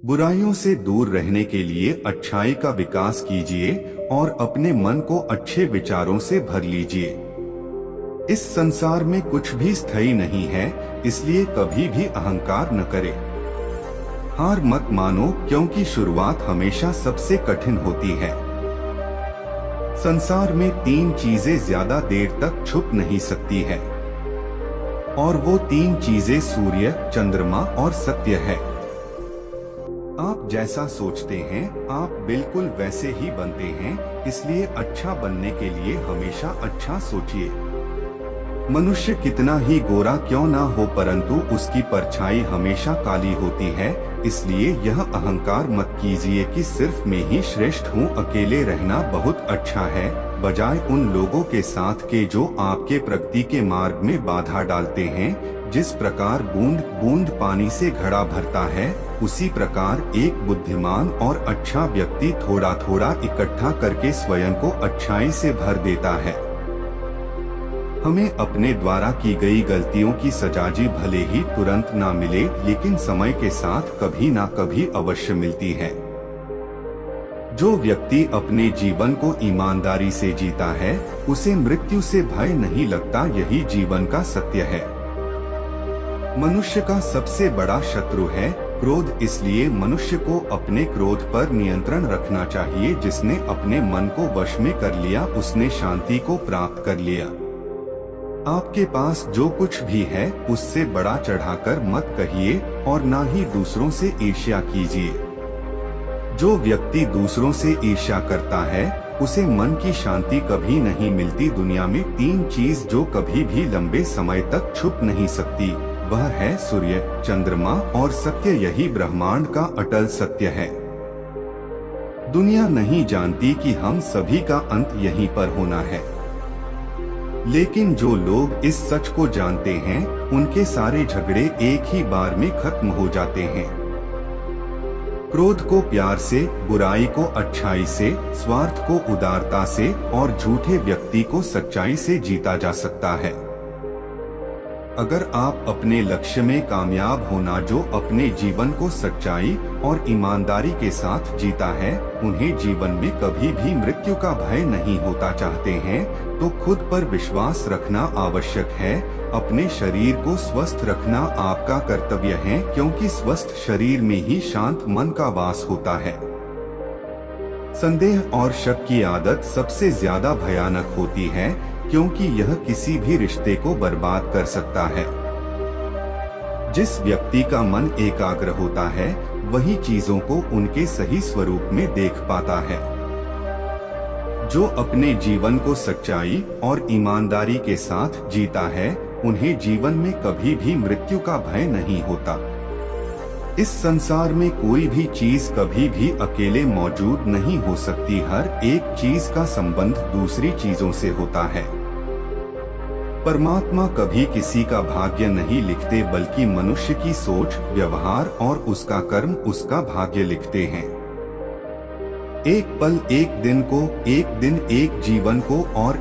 बुराइयों से दूर रहने के लिए अच्छाई का विकास कीजिए और अपने मन को अच्छे विचारों से भर लीजिए। इस संसार में कुछ भी स्थायी नहीं है, इसलिए कभी भी अहंकार न करें। हार मत मानो, क्योंकि शुरुआत हमेशा सबसे कठिन होती है। संसार में 3 चीजें ज्यादा देर तक छुप नहीं सकती है, और वो 3 चीजें सूर्य, चंद्रमा और सत्य है। आप जैसा सोचते हैं आप बिल्कुल वैसे ही बनते हैं, इसलिए अच्छा बनने के लिए हमेशा अच्छा सोचिए। मनुष्य कितना ही गोरा क्यों ना हो, परंतु उसकी परछाई हमेशा काली होती है। इसलिए यह अहंकार मत कीजिए कि सिर्फ मैं ही श्रेष्ठ हूँ, अकेले रहना बहुत अच्छा है, बजाय उन लोगों के साथ के जो आपके प्रगति के मार्ग में बाधा डालते हैं। जिस प्रकार बूंद बूंद पानी से घड़ा भरता है, उसी प्रकार एक बुद्धिमान और अच्छा व्यक्ति थोड़ा थोड़ा इकट्ठा करके स्वयं को अच्छाई से भर देता है। हमें अपने द्वारा की गई गलतियों की सजाजी भले ही तुरंत ना मिले, लेकिन समय के साथ कभी ना कभी अवश्य मिलती है। जो व्यक्ति अपने जीवन को ईमानदारी से जीता है, उसे मृत्यु से भय नहीं लगता, यही जीवन का सत्य है। मनुष्य का सबसे बड़ा शत्रु है क्रोध, इसलिए मनुष्य को अपने क्रोध पर नियंत्रण रखना चाहिए। जिसने अपने मन को वश में कर लिया, उसने शांति को प्राप्त कर लिया। आपके पास जो कुछ भी है उससे बड़ा चढ़ाकर मत कहिए और ना ही दूसरों से ईर्ष्या कीजिए। जो व्यक्ति दूसरों से ईर्ष्या करता है, उसे मन की शांति कभी नहीं मिलती। दुनिया में 3 चीज जो कभी भी लंबे समय तक छुप नहीं सकती, वह है सूर्य, चंद्रमा और सत्य। यही ब्रह्मांड का अटल सत्य है। दुनिया नहीं जानती कि हम सभी का अंत यहीं पर होना है, लेकिन जो लोग इस सच को जानते हैं, उनके सारे झगड़े एक ही बार में खत्म हो जाते हैं। क्रोध को प्यार से, बुराई को अच्छाई से, स्वार्थ को उदारता से और झूठे व्यक्ति को सच्चाई से जीता जा सकता है। अगर आप अपने लक्ष्य में कामयाब होना, जो अपने जीवन को सच्चाई और ईमानदारी के साथ जीता है, उन्हें जीवन में कभी भी मृत्यु का भय नहीं होता चाहते हैं, तो खुद पर विश्वास रखना आवश्यक है। अपने शरीर को स्वस्थ रखना आपका कर्तव्य है, क्योंकि स्वस्थ शरीर में ही शांत मन का वास होता है। संदेह और शक की आदत सबसे ज्यादा भयानक होती है, क्योंकि यह किसी भी रिश्ते को बर्बाद कर सकता है। जिस व्यक्ति का मन एकाग्र होता है, वही चीजों को उनके सही स्वरूप में देख पाता है। जो अपने जीवन को सच्चाई और ईमानदारी के साथ जीता है, उन्हें जीवन में कभी भी मृत्यु का भय नहीं होता। इस संसार में कोई भी चीज कभी भी अकेले मौजूद नहीं हो सकती। हर एक चीज का संबंध दूसरी चीजों से होता है। परमात्मा कभी किसी का भाग्य नहीं लिखते, बल्कि मनुष्य की सोच, व्यवहार और उसका कर्म उसका भाग्य लिखते हैं। एक पल, एक दिन को, एक दिन एक जीवन को और